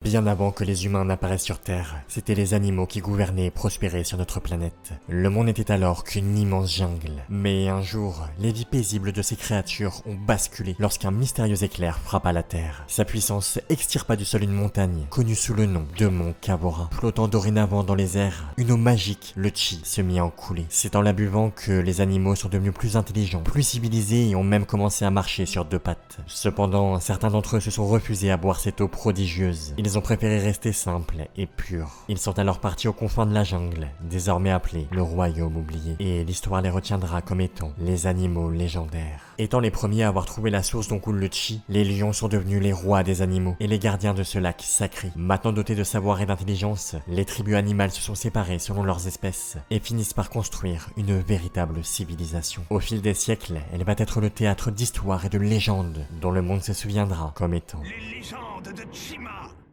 Bien avant que les humains n'apparaissent sur Terre, c'étaient les animaux qui gouvernaient et prospéraient sur notre planète. Le monde n'était alors qu'une immense jungle. Mais un jour, les vies paisibles de ces créatures ont basculé lorsqu'un mystérieux éclair frappa la Terre. Sa puissance extirpa du sol une montagne, connue sous le nom de Mont Kavora. Flottant dorénavant dans les airs, une eau magique, le chi, se mit à en couler. C'est en la buvant que les animaux sont devenus plus intelligents, plus civilisés et ont même commencé à marcher sur deux pattes. Cependant, certains d'entre eux se sont refusés à boire cette eau prodigieuse. Ils ont préféré rester simples et purs. Ils sont alors partis aux confins de la jungle, désormais appelé le royaume oublié. Et l'histoire les retiendra comme étant les animaux légendaires. Étant les premiers à avoir trouvé la source dont coule le chi, les lions sont devenus les rois des animaux et les gardiens de ce lac sacré. Maintenant dotés de savoir et d'intelligence, les tribus animales se sont séparées selon leurs espèces et finissent par construire une véritable civilisation. Au fil des siècles, elle va être le théâtre d'histoires et de légendes dont le monde se souviendra comme étant Les légendes de Chima.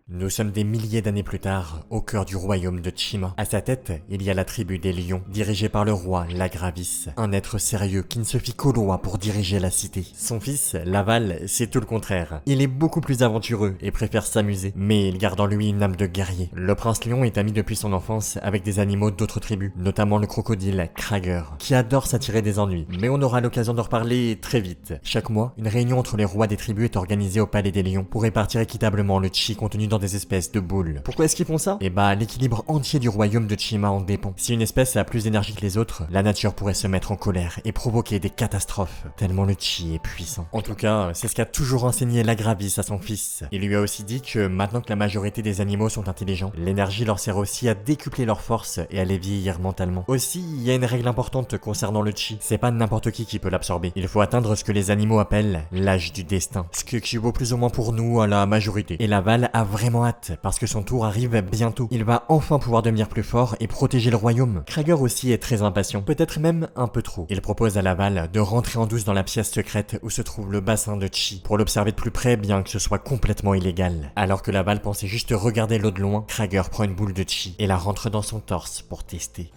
Nous sommes des milliers d'années plus tard, au cœur du royaume de Chima. À sa tête, il y a la tribu des lions, dirigée par le roi Lagravis, un être sérieux qui ne se fie qu'aux lois pour diriger la cité. Son fils, Laval, c'est tout le contraire. Il est beaucoup plus aventureux et préfère s'amuser, mais il garde en lui une âme de guerrier. Le prince lion est ami depuis son enfance avec des animaux d'autres tribus, notamment le crocodile Krager, qui adore s'attirer des ennuis. Mais on aura l'occasion d'en reparler très vite. Chaque mois, une réunion entre les rois des tribus est organisée au palais des lions pour répartir équitablement le chi contenu dans des espèces de boules. Pourquoi est-ce qu'ils font ça? L'équilibre entier du royaume de Chima en dépend. Si une espèce a plus d'énergie que les autres, la nature pourrait se mettre en colère et provoquer des catastrophes, tellement le chi est puissant. En tout cas, c'est ce qu'a toujours enseigné Lagravis à son fils. Il lui a aussi dit que maintenant que la majorité des animaux sont intelligents, l'énergie leur sert aussi à décupler leur force et à les vieillir mentalement. Aussi, il y a une règle importante concernant le chi, c'est pas n'importe qui peut l'absorber. Il faut atteindre ce que les animaux appellent l'âge du destin, ce qui équivaut plus ou moins pour nous à la majorité. Et Laval a vraiment hâte, parce que son tour arrive bientôt. Il va enfin pouvoir devenir plus fort et protéger le royaume. Krager aussi est très impatient, peut-être même un peu trop. Il propose à Laval de rentrer en douce dans la pièce secrète où se trouve le bassin de chi, pour l'observer de plus près bien que ce soit complètement illégal. Alors que Laval pensait juste regarder l'eau de loin, Krager prend une boule de chi et la rentre dans son torse pour tester.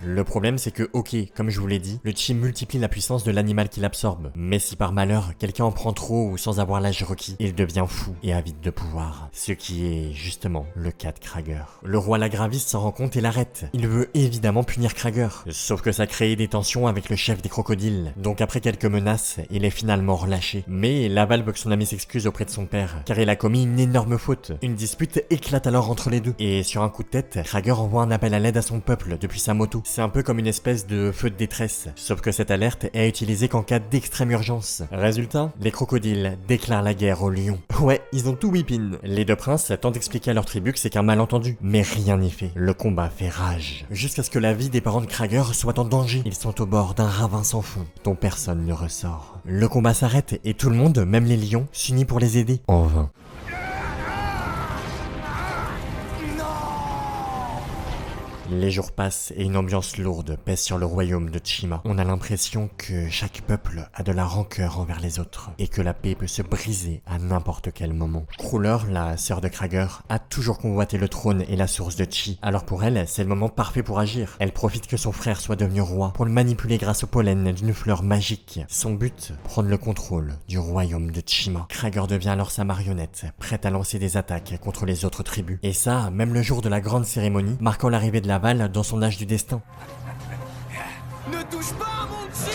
Le problème c'est que, ok, comme je vous l'ai dit, le chi multiplie la puissance de l'animal qui l'absorbe. Mais si par malheur, quelqu'un en prend trop ou sans avoir l'âge requis, il devient fou et avide de pouvoir. Ce qui est justement le cas de Krager. Le roi Lagravis s'en rend compte et l'arrête. Il veut évidemment punir Krager. Sauf que ça crée des tensions avec le chef des crocodiles. Donc après quelques menaces, il est finalement relâché. Mais Laval veut que son ami s'excuse auprès de son père, car il a commis une énorme faute. Une dispute éclate alors entre les deux. Et sur un coup de tête, Krager envoie un appel à l'aide à son peuple depuis sa moto. C'est un peu comme une espèce de feu de détresse, sauf que cette alerte est à utiliser qu'en cas d'extrême urgence. Résultat, les crocodiles déclarent la guerre aux lions. Ouais, ils ont tout whippin. Les deux princes tentent d'expliquer à leur tribu que c'est qu'un malentendu, mais rien n'y fait. Le combat fait rage, jusqu'à ce que la vie des parents de Krager soit en danger. Ils sont au bord d'un ravin sans fond, dont personne ne ressort. Le combat s'arrête et tout le monde, même les lions, s'unit pour les aider. En vain. Les jours passent et une ambiance lourde pèse sur le royaume de Chima. On a l'impression que chaque peuple a de la rancœur envers les autres et que la paix peut se briser à n'importe quel moment. Cruller, la sœur de Krager, a toujours convoité le trône et la source de chi. Alors pour elle, c'est le moment parfait pour agir. Elle profite que son frère soit devenu roi pour le manipuler grâce au pollen d'une fleur magique. Son but, prendre le contrôle du royaume de Chima. Krager devient alors sa marionnette, prête à lancer des attaques contre les autres tribus. Et ça, même le jour de la grande cérémonie, marquant l'arrivée de Laval dans son âge du destin. Ne touche pas à mon chi!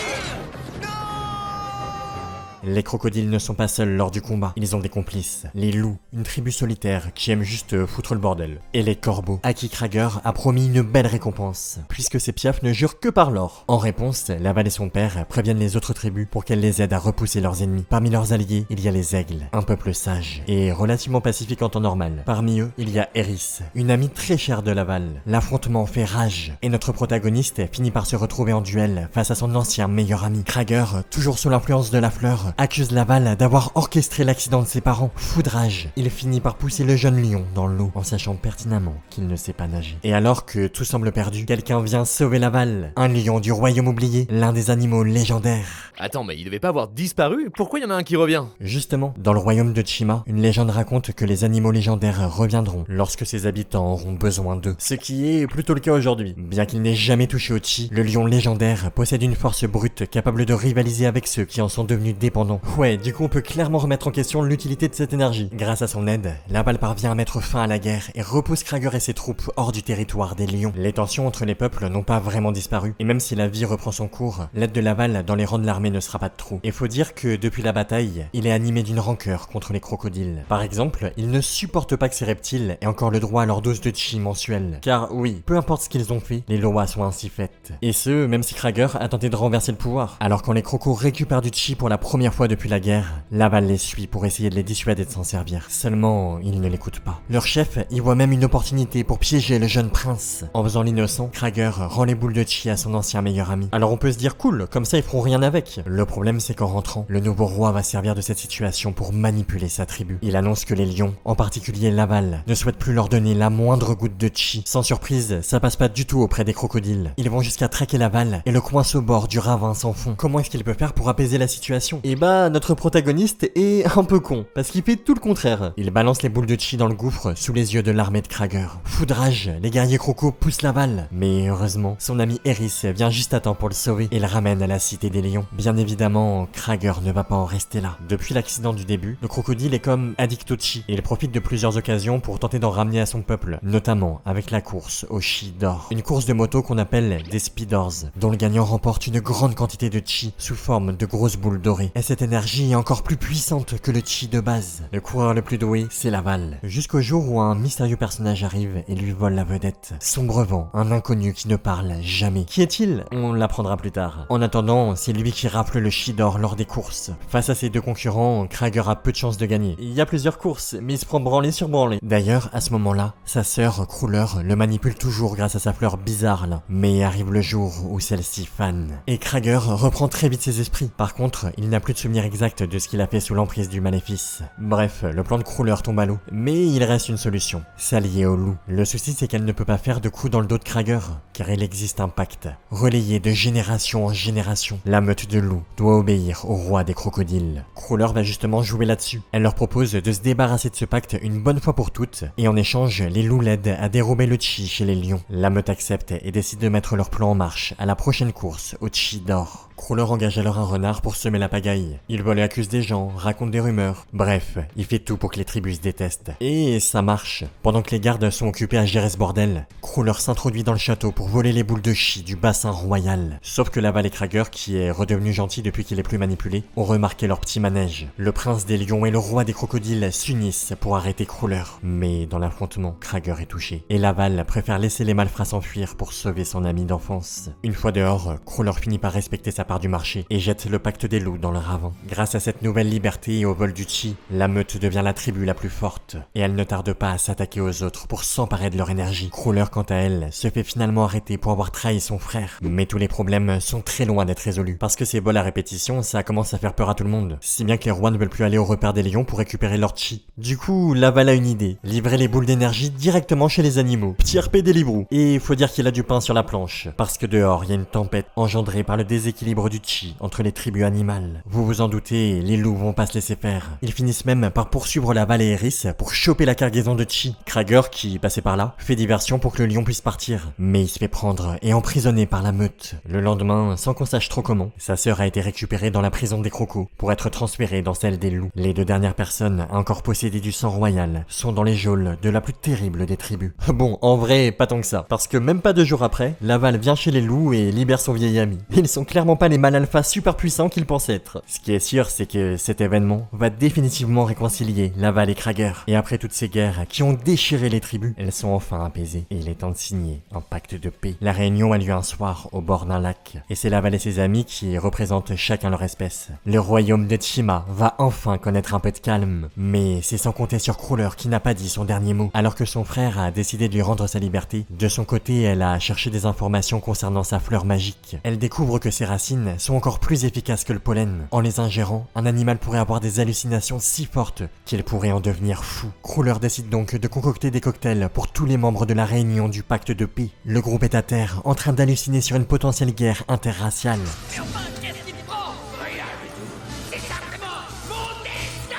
Les crocodiles ne sont pas seuls lors du combat, ils ont des complices. Les loups, une tribu solitaire qui aime juste foutre le bordel. Et les corbeaux, à qui Krager a promis une belle récompense, puisque ces piafs ne jurent que par l'or. En réponse, Laval et son père préviennent les autres tribus pour qu'elles les aident à repousser leurs ennemis. Parmi leurs alliés, il y a les aigles, un peuple sage et relativement pacifique en temps normal. Parmi eux, il y a Eris, une amie très chère de Laval. L'affrontement fait rage, et notre protagoniste finit par se retrouver en duel face à son ancien meilleur ami. Krager, toujours sous l'influence de la fleur, accuse Laval d'avoir orchestré l'accident de ses parents. Foudrage, il finit par pousser le jeune lion dans l'eau en sachant pertinemment qu'il ne sait pas nager. Et alors que tout semble perdu, quelqu'un vient sauver Laval. Un lion du royaume oublié, l'un des animaux légendaires. Attends, mais il devait pas avoir disparu? Pourquoi il y en a un qui revient? Justement, dans le royaume de Chima, une légende raconte que les animaux légendaires reviendront lorsque ses habitants auront besoin d'eux. Ce qui est plutôt le cas aujourd'hui. Bien qu'il n'ait jamais touché au chi, le lion légendaire possède une force brute capable de rivaliser avec ceux qui en sont devenus dépendants cependant. Ouais, du coup on peut clairement remettre en question l'utilité de cette énergie. Grâce à son aide, Laval parvient à mettre fin à la guerre et repousse Krager et ses troupes hors du territoire des lions. Les tensions entre les peuples n'ont pas vraiment disparu, et même si la vie reprend son cours, l'aide de Laval dans les rangs de l'armée ne sera pas de trop. Et faut dire que depuis la bataille, il est animé d'une rancœur contre les crocodiles. Par exemple, il ne supporte pas que ces reptiles aient encore le droit à leur dose de chi mensuelle. Car oui, peu importe ce qu'ils ont fait, les lois sont ainsi faites. Et ce, même si Krager a tenté de renverser le pouvoir. Alors quand les crocos récupèrent du chi pour la première fois depuis la guerre, Laval les suit pour essayer de les dissuader de s'en servir. Seulement, ils ne l'écoutent pas. Leur chef y voit même une opportunité pour piéger le jeune prince. En faisant l'innocent, Krager rend les boules de chi à son ancien meilleur ami. Alors on peut se dire cool, comme ça ils feront rien avec. Le problème c'est qu'en rentrant, le nouveau roi va servir de cette situation pour manipuler sa tribu. Il annonce que les lions, en particulier Laval, ne souhaitent plus leur donner la moindre goutte de chi. Sans surprise, ça passe pas du tout auprès des crocodiles. Ils vont jusqu'à traquer Laval et le coincent au bord du ravin sans fond. Comment est-ce qu'il peut faire pour apaiser la situation? Et bah, notre protagoniste est un peu con, parce qu'il fait tout le contraire. Il balance les boules de chi dans le gouffre sous les yeux de l'armée de Krager. Fou de rage, les guerriers crocos poussent Laval. Mais heureusement, son ami Eris vient juste à temps pour le sauver et le ramène à la cité des lions. Bien évidemment, Krager ne va pas en rester là. Depuis l'accident du début, le crocodile est comme addict au chi et il profite de plusieurs occasions pour tenter d'en ramener à son peuple, notamment avec la course au chi d'or. Une course de moto qu'on appelle des speeders, dont le gagnant remporte une grande quantité de chi sous forme de grosses boules dorées. Et cette énergie est encore plus puissante que le chi de base. Le coureur le plus doué, c'est Laval. Jusqu'au jour où un mystérieux personnage arrive et lui vole la vedette. Sombrevent, un inconnu qui ne parle jamais. Qui est-il? On l'apprendra plus tard. En attendant, c'est lui qui rafle le chi d'or lors des courses. Face à ses deux concurrents, Krager a peu de chances de gagner. Il y a plusieurs courses, mais il se prend branlé sur branlé. D'ailleurs, à ce moment-là, sa sœur, Cruller, le manipule toujours grâce à sa fleur bizarre là. Mais arrive le jour où celle-ci fane. Et Krager reprend très vite ses esprits. Par contre, il n'a plus de souvenir exact de ce qu'il a fait sous l'emprise du maléfice. Bref, le plan de Cruller tombe à l'eau. Mais il reste une solution. S'allier au loup. Le souci c'est qu'elle ne peut pas faire de coup dans le dos de Krager, car il existe un pacte. Relayé de génération en génération, la meute de loups doit obéir au roi des crocodiles. Cruller va justement jouer là-dessus. Elle leur propose de se débarrasser de ce pacte une bonne fois pour toutes, et en échange, les loups l'aident à dérober le chi chez les lions. La meute accepte et décide de mettre leur plan en marche à la prochaine course au chi d'or. Cruller engage alors un renard pour semer la pagaille. Il vole et accuse des gens, raconte des rumeurs. Bref, il fait tout pour que les tribus se détestent. Et ça marche. Pendant que les gardes sont occupés à gérer ce bordel, Cruller s'introduit dans le château pour voler les boules de chi du bassin royal. Sauf que Laval et Krager, qui est redevenu gentil depuis qu'il est plus manipulé, ont remarqué leur petit manège. Le prince des lions et le roi des crocodiles s'unissent pour arrêter Cruller. Mais dans l'affrontement, Krager est touché. Et Laval préfère laisser les malfrats s'enfuir pour sauver son ami d'enfance. Une fois dehors, Cruller finit par respecter sa part du marché et jette le pacte des loups dans le ravin. Grâce à cette nouvelle liberté et au vol du chi, la meute devient la tribu la plus forte et elle ne tarde pas à s'attaquer aux autres pour s'emparer de leur énergie. Cruller, quant à elle, se fait finalement arrêter pour avoir trahi son frère. Mais tous les problèmes sont très loin d'être résolus parce que ces vols à répétition, ça commence à faire peur à tout le monde. Si bien que les rois ne veulent plus aller au repère des lions pour récupérer leur chi. Du coup, Laval a une idée. Livrer les boules d'énergie directement chez les animaux. Petit RP des Librou. Et faut dire qu'il a du pain sur la planche. Parce que dehors, il y a une tempête engendrée par le déséquilibre du chi entre les tribus animales. Vous vous en doutez, les loups vont pas se laisser faire. Ils finissent même par poursuivre Laval et Eris pour choper la cargaison de chi. Krager, qui passait par là, fait diversion pour que le lion puisse partir. Mais il se fait prendre et emprisonner par la meute. Le lendemain, sans qu'on sache trop comment, sa sœur a été récupérée dans la prison des crocos pour être transférée dans celle des loups. Les deux dernières personnes à encore posséder du sang royal sont dans les geôles de la plus terrible des tribus. Bon, en vrai, pas tant que ça. Parce que même pas 2 jours après, Laval vient chez les loups et libère son vieil ami. Ils sont clairement pas les mal alpha super puissants qu'ils pensent être. Ce qui est sûr, c'est que cet événement va définitivement réconcilier Laval et Krager. Et après toutes ces guerres qui ont déchiré les tribus, elles sont enfin apaisées. Et il est temps de signer un pacte de paix. La réunion a lieu un soir au bord d'un lac. Et c'est Laval et ses amis qui représentent chacun leur espèce. Le royaume de Chima va enfin connaître un peu de calme. Mais c'est sans compter sur Cruller qui n'a pas dit son dernier mot. Alors que son frère a décidé de lui rendre sa liberté, de son côté, elle a cherché des informations concernant sa fleur magique. Elle découvre que ses racines sont encore plus efficaces que le pollen. En les ingérant, un animal pourrait avoir des hallucinations si fortes qu'il pourrait en devenir fou. Cruller décide donc de concocter des cocktails pour tous les membres de la réunion du pacte de paix. Le groupe est à terre, en train d'halluciner sur une potentielle guerre interraciale. Mais enfin, qu'est-ce qui te prend? Rien du tout. C'est simplement mon destin.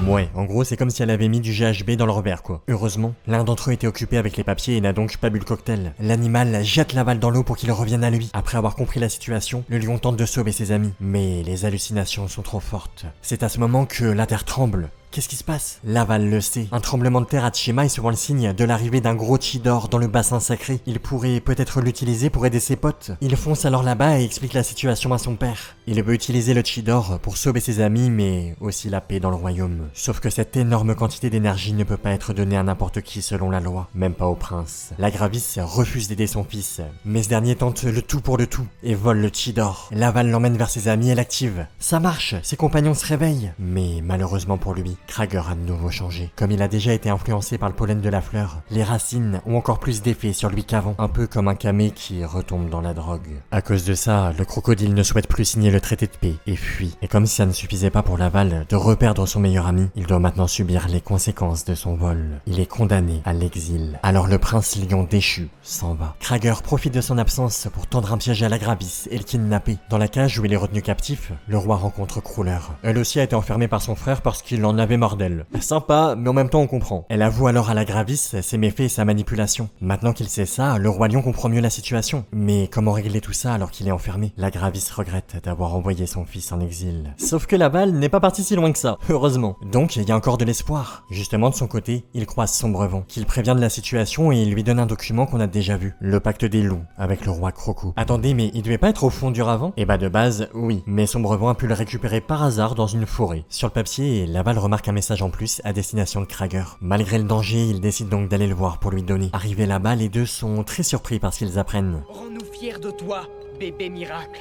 Ouais, en gros c'est comme si elle avait mis du GHB dans leur verre quoi. Heureusement, l'un d'entre eux était occupé avec les papiers et n'a donc pas bu le cocktail. L'animal jette Laval dans l'eau pour qu'il revienne à lui. Après avoir compris la situation, le lion tente de sauver ses amis. Mais les hallucinations sont trop fortes. C'est à ce moment que la terre tremble. Qu'est-ce qui se passe? Laval le sait. Un tremblement de terre à Tchima est souvent le signe de l'arrivée d'un gros Chidor dans le bassin sacré. Il pourrait peut-être l'utiliser pour aider ses potes. Il fonce alors là-bas et explique la situation à son père. Il veut utiliser le Chidor pour sauver ses amis, mais aussi la paix dans le royaume. Sauf que cette énorme quantité d'énergie ne peut pas être donnée à n'importe qui selon la loi, même pas au prince. La Gravis refuse d'aider son fils, mais ce dernier tente le tout pour le tout et vole le Chidor. Laval l'emmène vers ses amis et l'active. Ça marche, ses compagnons se réveillent. Mais malheureusement pour lui, Krager a de nouveau changé. Comme il a déjà été influencé par le pollen de la fleur, les racines ont encore plus d'effet sur lui qu'avant, un peu comme un camé qui retombe dans la drogue. À cause de ça, le crocodile ne souhaite plus signer le traité de paix et fuit. Et comme si ça ne suffisait pas pour Laval de reperdre son meilleur ami, il doit maintenant subir les conséquences de son vol. Il est condamné à l'exil. Alors le prince lion déchu s'en va. Krager profite de son absence pour tendre un piège à la Gravis et le kidnapper. Dans la cage où il est retenu captif, le roi rencontre Cruller. Elle aussi a été enfermée par son frère parce qu'il en avait marre d'elle. Sympa, mais en même temps on comprend. Elle avoue alors à la Gravis ses méfaits et sa manipulation. Maintenant qu'il sait ça, le roi lion comprend mieux la situation. Mais comment régler tout ça alors qu'il est enfermé? La Gravis regrette d'avoir envoyé son fils en exil. Sauf que Laval n'est pas parti si loin que ça, heureusement. Donc il y a encore de l'espoir. Justement de son côté, il croise Sombrevent, qu'il prévient de la situation et il lui donne un document qu'on a déjà vu. Le pacte des loups, avec le roi Croco. Attendez, mais il devait pas être au fond du ravin? Eh bah de base, oui. Mais Sombrevent a pu le récupérer par hasard dans une forêt. Sur le papier, Laval remarque un message en plus à destination de Krager. Malgré le danger, il décide donc d'aller le voir pour lui donner. Arrivés là-bas, les deux sont très surpris par ce qu'ils apprennent. Rends-nous fiers de toi, bébé miracle.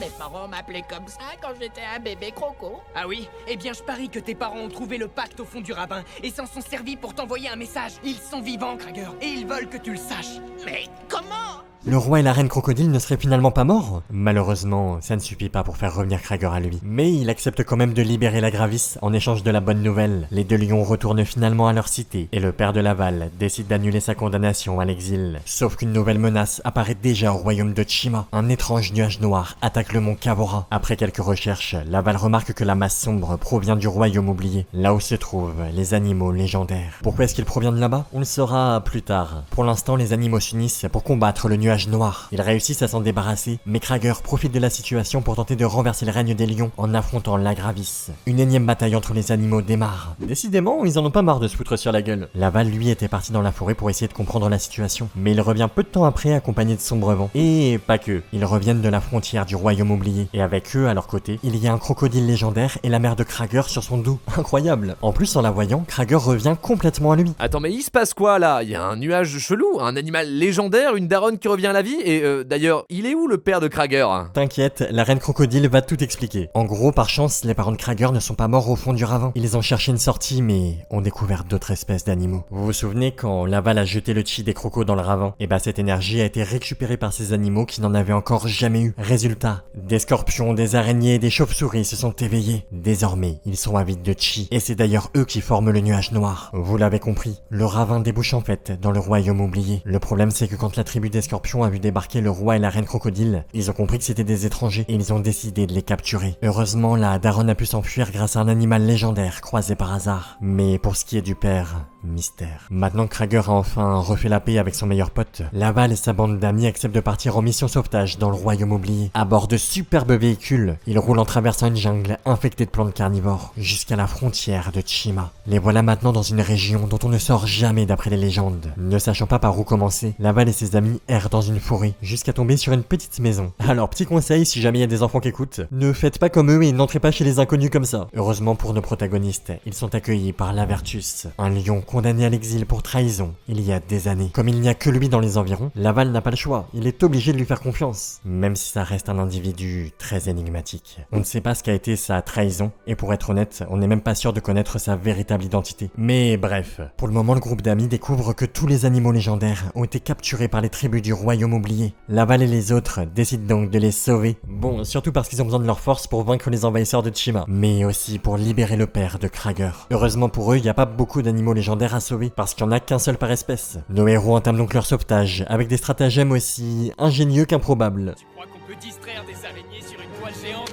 Mes parents m'appelaient comme ça quand j'étais un bébé croco. Ah oui? Eh bien je parie que tes parents ont trouvé le pacte au fond du ravin et s'en sont servis pour t'envoyer un message. Ils sont vivants, Krager, et ils veulent que tu le saches. Mais comment? Le roi et la reine crocodile ne seraient finalement pas morts? Malheureusement, ça ne suffit pas pour faire revenir Krager à lui. Mais il accepte quand même de libérer la Gravis en échange de la bonne nouvelle. Les deux lions retournent finalement à leur cité et le père de Laval décide d'annuler sa condamnation à l'exil. Sauf qu'une nouvelle menace apparaît déjà au royaume de Tchima. Un étrange nuage noir attaque le mont Kavora. Après quelques recherches, Laval remarque que la masse sombre provient du royaume oublié, là où se trouvent les animaux légendaires. Pourquoi est-ce qu'il provient de là-bas? On le saura plus tard. Pour l'instant, les animaux s'unissent pour combattre le nuage noir. Ils réussissent à s'en débarrasser, mais Krager profite de la situation pour tenter de renverser le règne des lions en affrontant la Gravis. Une énième bataille entre les animaux démarre. Décidément, ils en ont pas marre de se foutre sur la gueule. Laval, lui, était parti dans la forêt pour essayer de comprendre la situation, mais il revient peu de temps après accompagné de Sombrevent. Et pas que. Ils reviennent de la frontière du royaume oublié, et avec eux, à leur côté, il y a un crocodile légendaire et la mère de Krager sur son dos. Incroyable. En plus, en la voyant, Krager revient complètement à lui. Attends, mais il se passe quoi là? Il y a un nuage chelou, un animal légendaire, une daronne qui revient à la vie, et d'ailleurs, il est où le père de Krager? T'inquiète, la reine crocodile va tout expliquer. En gros, par chance, les parents de Krager ne sont pas morts au fond du ravin. Ils ont cherché une sortie, mais ont découvert d'autres espèces d'animaux. Vous vous souvenez quand Laval a jeté le chi des crocos dans le ravin? Et bah cette énergie a été récupérée par ces animaux qui n'en avaient encore jamais eu. Résultat, des scorpions, des araignées et des chauves-souris se sont éveillés. Désormais, ils sont avides de chi, et c'est d'ailleurs eux qui forment le nuage noir. Vous l'avez compris, le ravin débouche en fait dans le royaume oublié. Le problème c'est que quand la tribu des scorpions a vu débarquer le roi et la reine crocodile, ils ont compris que c'était des étrangers et ils ont décidé de les capturer. Heureusement, la daronne a pu s'enfuir grâce à un animal légendaire croisé par hasard. Mais pour ce qui est du père, mystère. Maintenant que Krager a enfin refait la paix avec son meilleur pote, Laval et sa bande d'amis acceptent de partir en mission sauvetage dans le royaume oublié. À bord de superbes véhicules, ils roulent en traversant une jungle infectée de plantes carnivores jusqu'à la frontière de Tchima. Les voilà maintenant dans une région dont on ne sort jamais d'après les légendes. Ne sachant pas par où commencer, Laval et ses amis errent dans une forêt jusqu'à tomber sur une petite maison. Alors petit conseil si jamais il y a des enfants qui écoutent, ne faites pas comme eux et n'entrez pas chez les inconnus comme ça. Heureusement pour nos protagonistes, ils sont accueillis par Lavertus, un lion condamné à l'exil pour trahison il y a des années. Comme il n'y a que lui dans les environs, Laval n'a pas le choix, il est obligé de lui faire confiance, même si ça reste un individu très énigmatique. On ne sait pas ce qu'a été sa trahison, et pour être honnête, on n'est même pas sûr de connaître sa véritable identité. Mais bref, pour le moment le groupe d'amis découvre que tous les animaux légendaires ont été capturés par les tribus du royaume oublié. Laval et les autres décident donc de les sauver, bon, surtout parce qu'ils ont besoin de leur force pour vaincre les envahisseurs de Tchima, mais aussi pour libérer le père de Krager. Heureusement pour eux, il n'y a pas beaucoup d'animaux légendaires à sauver, parce qu'il n'y en a qu'un seul par espèce. Nos héros entament donc leur sauvetage, avec des stratagèmes aussi ingénieux qu'improbables. Tu crois qu'on peut distraire des araignées sur une toile géante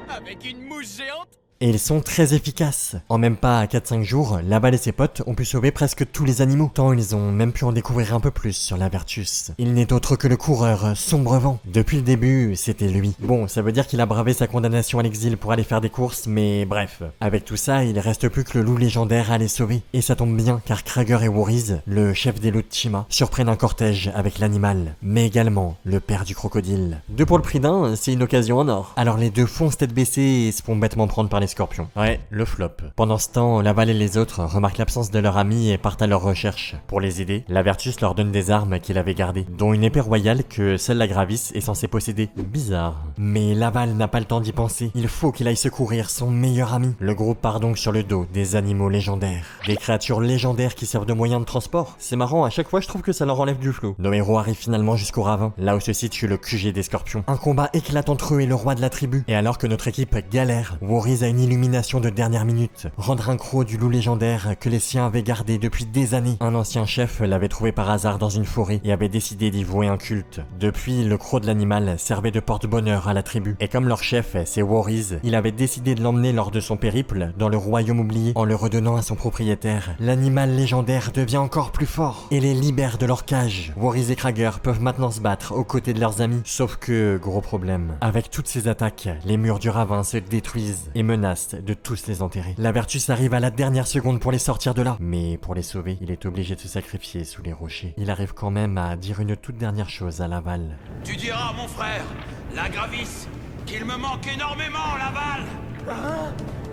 avec une mouche géante? Et ils sont très efficaces. En même pas 4-5 jours, Laval et ses potes ont pu sauver presque tous les animaux, tant ils ont même pu en découvrir un peu plus sur Lavertus. Il n'est autre que le coureur Sombrevent. Depuis le début, c'était lui. Bon, ça veut dire qu'il a bravé sa condamnation à l'exil pour aller faire des courses, mais bref. Avec tout ça, il reste plus que le loup légendaire à les sauver. Et ça tombe bien, car Krager et Woriz, le chef des loups de Chima, surprennent un cortège avec l'animal, mais également le père du crocodile. Deux pour le prix d'un, c'est une occasion en or. Alors les deux foncent tête baissée et se font bêtement prendre par les scorpions. Ouais, le flop. Pendant ce temps, Laval et les autres remarquent l'absence de leur ami et partent à leur recherche. Pour les aider, Lavertus leur donne des armes qu'il avait gardées, dont une épée royale que seule la Gravis est censée posséder. Bizarre. Mais Laval n'a pas le temps d'y penser. Il faut qu'il aille secourir son meilleur ami. Le groupe part donc sur le dos des animaux légendaires. Des créatures légendaires qui servent de moyen de transport. C'est marrant, à chaque fois je trouve que ça leur enlève du flow. Nos héros arrivent finalement jusqu'au ravin, là où se situe le QG des scorpions. Un combat éclate entre eux et le roi de la tribu. Et alors que notre équipe galère, Woriz a une illumination de dernière minute. Rendre un croc du loup légendaire que les siens avaient gardé depuis des années. Un ancien chef l'avait trouvé par hasard dans une forêt et avait décidé d'y vouer un culte. Depuis, le croc de l'animal servait de porte-bonheur à la tribu. Et comme leur chef, c'est Woriz, il avait décidé de l'emmener lors de son périple dans le royaume oublié en le redonnant à son propriétaire. L'animal légendaire devient encore plus fort et les libère de leur cage. Woriz et Krager peuvent maintenant se battre aux côtés de leurs amis. Sauf que, gros problème, avec toutes ces attaques, les murs du ravin se détruisent et menacent de tous les enterrer. Lavertus arrive à la dernière seconde pour les sortir de là. Mais pour les sauver, il est obligé de se sacrifier sous les rochers. Il arrive quand même à dire une toute dernière chose à Laval. Tu diras à mon frère, la Gravis, qu'il me manque énormément, Laval.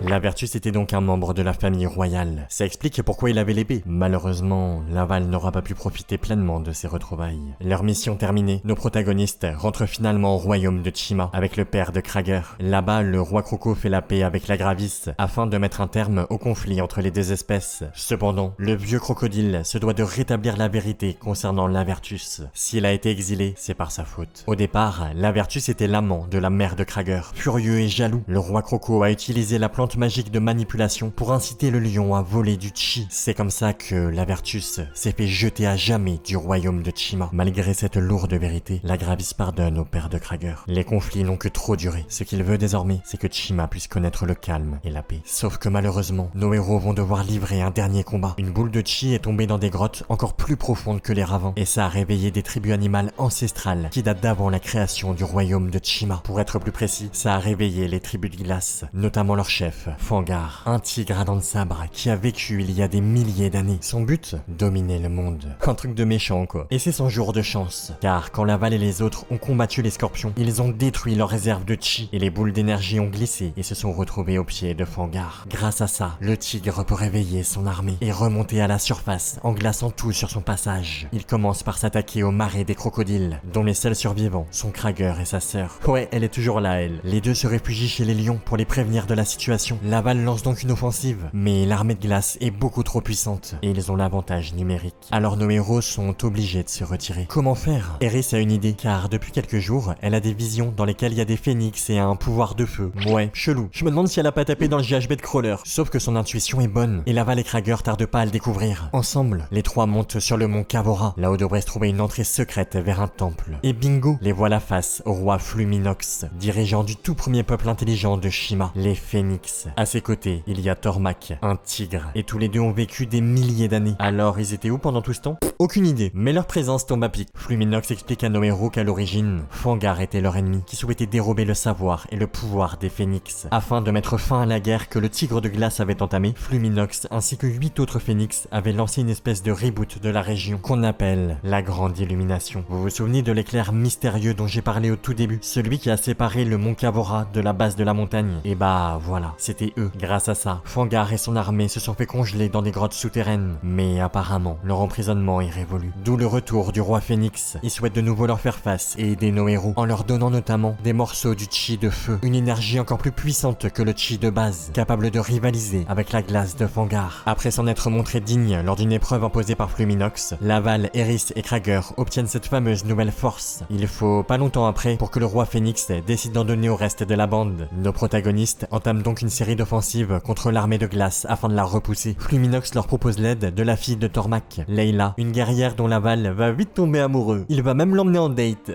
Lavertus était donc un membre de la famille royale. Ça explique pourquoi il avait l'épée. Malheureusement, Laval n'aura pas pu profiter pleinement de ses retrouvailles. Leur mission terminée, nos protagonistes rentrent finalement au royaume de Chima avec le père de Krager. Là-bas, le roi Croco fait la paix avec la Gravis afin de mettre un terme au conflit entre les deux espèces. Cependant, le vieux crocodile se doit de rétablir la vérité concernant Lavertus. S'il a été exilé, c'est par sa faute. Au départ, Lavertus était l'amant de la mère de Krager. Furieux et jaloux, le roi Croco a utilisé la plante magique de manipulation pour inciter le lion à voler du chi. C'est comme ça que Lavertus s'est fait jeter à jamais du royaume de Chima. Malgré cette lourde vérité, la Gravis pardonne au père de Krager. Les conflits n'ont que trop duré. Ce qu'il veut désormais, c'est que Chima puisse connaître le calme et la paix. Sauf que malheureusement, nos héros vont devoir livrer un dernier combat. Une boule de chi est tombée dans des grottes encore plus profondes que les ravins, et ça a réveillé des tribus animales ancestrales qui datent d'avant la création du royaume de Chima. Pour être plus précis, ça a réveillé les tribus de glace, notamment leur chef, Fangar, un tigre à dents de sabre qui a vécu il y a des milliers d'années. Son but, dominer le monde. Un truc de méchant quoi. Et c'est son jour de chance, car quand Laval et les autres ont combattu les scorpions, ils ont détruit leurs réserves de chi et les boules d'énergie ont glissé et se sont retrouvées au pied de Fangar. Grâce à ça, le tigre peut réveiller son armée et remonter à la surface en glaçant tout sur son passage. Il commence par s'attaquer au marais des crocodiles, dont les seuls survivants sont Krager et sa sœur. Ouais, elle est toujours là elle. Les deux se réfugient chez les lions pour les prévenir de la situation. Laval lance donc une offensive, mais l'armée de glace est beaucoup trop puissante et ils ont l'avantage numérique. Alors nos héros sont obligés de se retirer. Comment faire? Eris a une idée, car depuis quelques jours, elle a des visions dans lesquelles il y a des phénix et un pouvoir de feu. Ouais, chelou. Je me demande si elle a pas tapé dans le GHB de Crawler. Sauf que son intuition est bonne, et Laval et Krager tardent pas à le découvrir. Ensemble, les trois montent sur le mont Kavora, là où devrait se trouver une entrée secrète vers un temple. Et bingo, les voilà face au roi Fluminox, dirigeant du tout premier peuple intelligent de Chima, les phénix. À ses côtés, il y a Tormak, un tigre, et tous les deux ont vécu des milliers d'années. Alors, ils étaient où pendant tout ce temps? Aucune idée, mais leur présence tombe à pic. Fluminox explique à nos héros qu'à l'origine, Fangar était leur ennemi, qui souhaitait dérober le savoir et le pouvoir des phénix. Afin de mettre fin à la guerre que le tigre de glace avait entamée, Fluminox ainsi que 8 autres phénix avaient lancé une espèce de reboot de la région, qu'on appelle la Grande Illumination. Vous vous souvenez de l'éclair mystérieux dont j'ai parlé au tout début? Celui qui a séparé le mont Kavora de la base de la montagne? Et bah voilà, c'était eux. Grâce à ça, Fangar et son armée se sont fait congeler dans des grottes souterraines. Mais apparemment, leur emprisonnement est révolu. D'où le retour du roi Phénix. Il souhaite de nouveau leur faire face et aider nos héros, en leur donnant notamment des morceaux du chi de feu. Une énergie encore plus puissante que le chi de base, capable de rivaliser avec la glace de Fangar. Après s'en être montré digne lors d'une épreuve imposée par Fluminox, Laval, Eris et Krager obtiennent cette fameuse nouvelle force. Il faut pas longtemps après pour que le roi Phénix décide d'en donner au reste de la bande. Nos protagonistes entament donc une série d'offensives contre l'armée de glace afin de la repousser. Fluminox leur propose l'aide de la fille de Tormac, Layla, une guerrière dont Laval va vite tomber amoureux. Il va même l'emmener en date.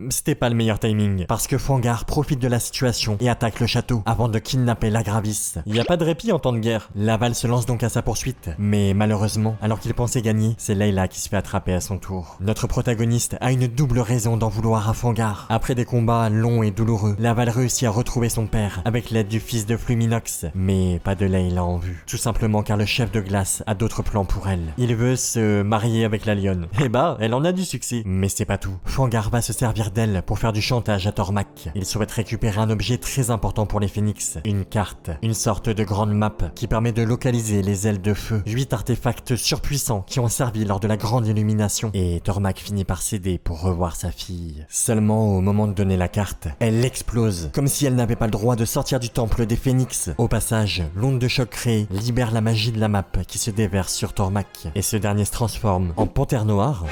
C'était pas le meilleur timing, parce que Fangar profite de la situation et attaque le château avant de kidnapper la Gravis. Y a pas de répit en temps de guerre. Laval se lance donc à sa poursuite, mais malheureusement, alors qu'il pensait gagner, c'est Layla qui se fait attraper à son tour. Notre protagoniste a une double raison d'en vouloir à Fangar. Après des combats longs et douloureux, Laval réussit à retrouver son père avec l'aide du fils de Fluminox, mais pas de Layla en vue. Tout simplement car le chef de glace a d'autres plans pour elle. Il veut se marier avec la lionne. Et bah, elle en a du succès. Mais c'est pas tout. Fangar va se servir d'elle pour faire du chantage à Tormac. Il souhaite récupérer un objet très important pour les Phénix, une carte, une sorte de grande map qui permet de localiser les ailes de feu. 8 artefacts surpuissants qui ont servi lors de la grande illumination. Et Tormac finit par céder pour revoir sa fille. Seulement au moment de donner la carte, elle explose, comme si elle n'avait pas le droit de sortir du temple des Phénix. Au passage, l'onde de choc créée libère la magie de la map qui se déverse sur Tormac. Et ce dernier se transforme en panthère noire.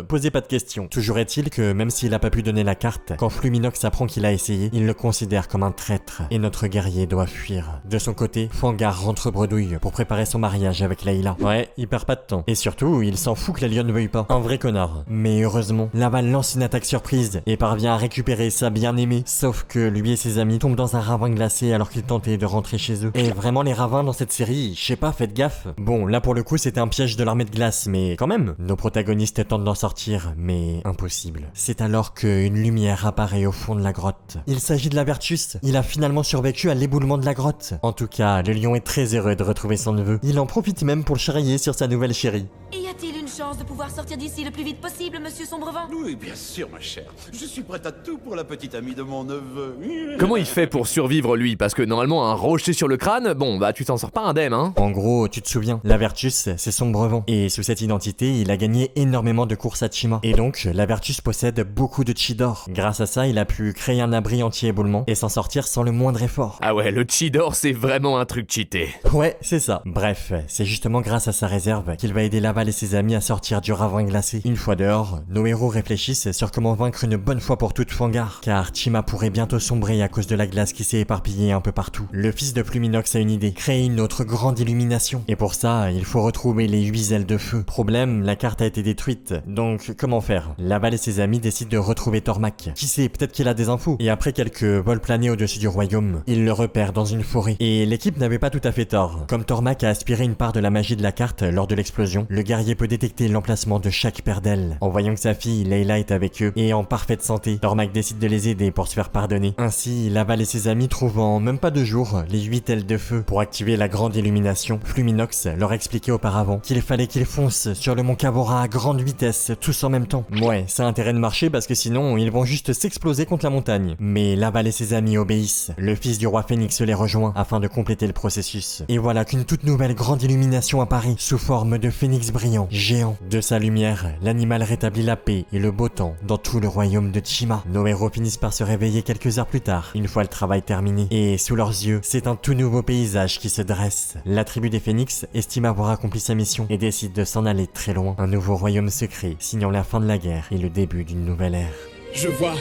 Posez pas de questions. Toujours est-il que même s'il a pas pu donner la carte, quand Fluminox apprend qu'il a essayé, il le considère comme un traître et notre guerrier doit fuir. De son côté, Fangar rentre bredouille pour préparer son mariage avec Layla. Ouais, il perd pas de temps. Et surtout, il s'en fout que la lionne ne veuille pas. Un vrai connard. Mais heureusement, Laval lance une attaque surprise et parvient à récupérer sa bien-aimée. Sauf que lui et ses amis tombent dans un ravin glacé alors qu'ils tentaient de rentrer chez eux. Et vraiment les ravins dans cette série, je sais pas, faites gaffe. Bon, là pour le coup c'était un piège de l'armée de glace, mais quand même. Nos protagonistes tentent d'en sortir, mais impossible. C'est alors qu'une lumière apparaît au fond de la grotte. Il s'agit de la Vertus. Il a finalement survécu à l'éboulement de la grotte. En tout cas, le lion est très heureux de retrouver son neveu. Il en profite même pour le charrier sur sa nouvelle chérie. Y a-t-il une chance de pouvoir sortir d'ici le plus vite possible, monsieur Sombrevent? Oui, bien sûr, ma chère. Je suis prête à tout pour la petite amie de mon neveu. Comment il fait pour survivre lui? Parce que normalement un rocher sur le crâne, bon bah tu t'en sors pas indemne hein. En gros, tu te souviens, la Vertus, c'est Sombrevent. Et sous cette identité, il a gagné énormément de courses à Chima. Et donc, la Vertus possède beaucoup de chi d'or. Grâce à ça, il a pu créer un abri anti-éboulement et s'en sortir sans le moindre effort. Ah ouais, le chi d'or c'est vraiment un truc cheaté. Ouais, c'est ça. Bref, c'est justement grâce à sa réserve qu'il va aider Laval et ses amis à sortir du ravin glacé. Une fois dehors, nos héros réfléchissent sur comment vaincre une bonne fois pour toutes Fangar, car Chima pourrait bientôt sombrer à cause de la glace qui s'est éparpillée un peu partout. Le fils de Fluminox a une idée, créer une autre grande illumination. Et pour ça, il faut retrouver les 8 ailes de feu. Problème, la carte a été détruite. Donc, comment faire? Laval et ses amis décident de retrouver Tormac. Qui sait, peut-être qu'il a des infos. Et après quelques vols planés au-dessus du royaume, ils le repèrent dans une forêt. Et l'équipe n'avait pas tout à fait tort. Comme Tormac a aspiré une part de la magie de la carte lors de l'explosion, le guerrier peut détecter l'emplacement de chaque paire d'ailes. En voyant que sa fille, Layla, est avec eux et en parfaite santé, Tormac décide de les aider pour se faire pardonner. Ainsi, Laval et ses amis trouvent en même pas 2 jours les 8 ailes de feu. Pour activer la grande illumination, Fluminox leur expliquait auparavant qu'il fallait qu'ils foncent sur le mont Cavora à grande vitesse, tous en même temps. Ouais, ça a intérêt de marcher parce que sinon, ils vont juste s'exploser contre la montagne. Mais Laval et ses amis obéissent. Le fils du roi Phénix les rejoint afin de compléter le processus. Et voilà qu'une toute nouvelle grande illumination apparaît sous forme de phénix brillant, géant. De sa lumière, l'animal rétablit la paix et le beau temps dans tout le royaume de Chima. Nos héros finissent par se réveiller quelques heures plus tard, une fois le travail terminé. Et sous leurs yeux, c'est un tout nouveau paysage qui se dresse. La tribu des Phénix estime avoir accompli sa mission et décide de s'en aller très loin. Un nouveau royaume secret, signant la fin de la guerre et le début d'une nouvelle ère. Je vois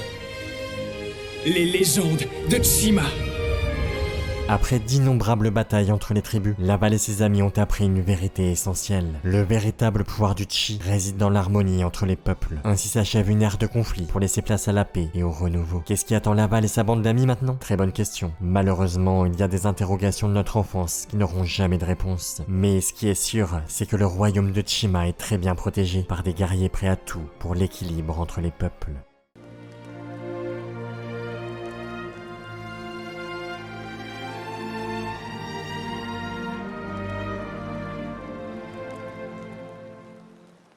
les légendes de Chima. Après d'innombrables batailles entre les tribus, Laval et ses amis ont appris une vérité essentielle. Le véritable pouvoir du Chi réside dans l'harmonie entre les peuples. Ainsi s'achève une ère de conflit pour laisser place à la paix et au renouveau. Qu'est-ce qui attend Laval et sa bande d'amis maintenant? Très bonne question. Malheureusement, il y a des interrogations de notre enfance qui n'auront jamais de réponse. Mais ce qui est sûr, c'est que le royaume de Chima est très bien protégé par des guerriers prêts à tout pour l'équilibre entre les peuples.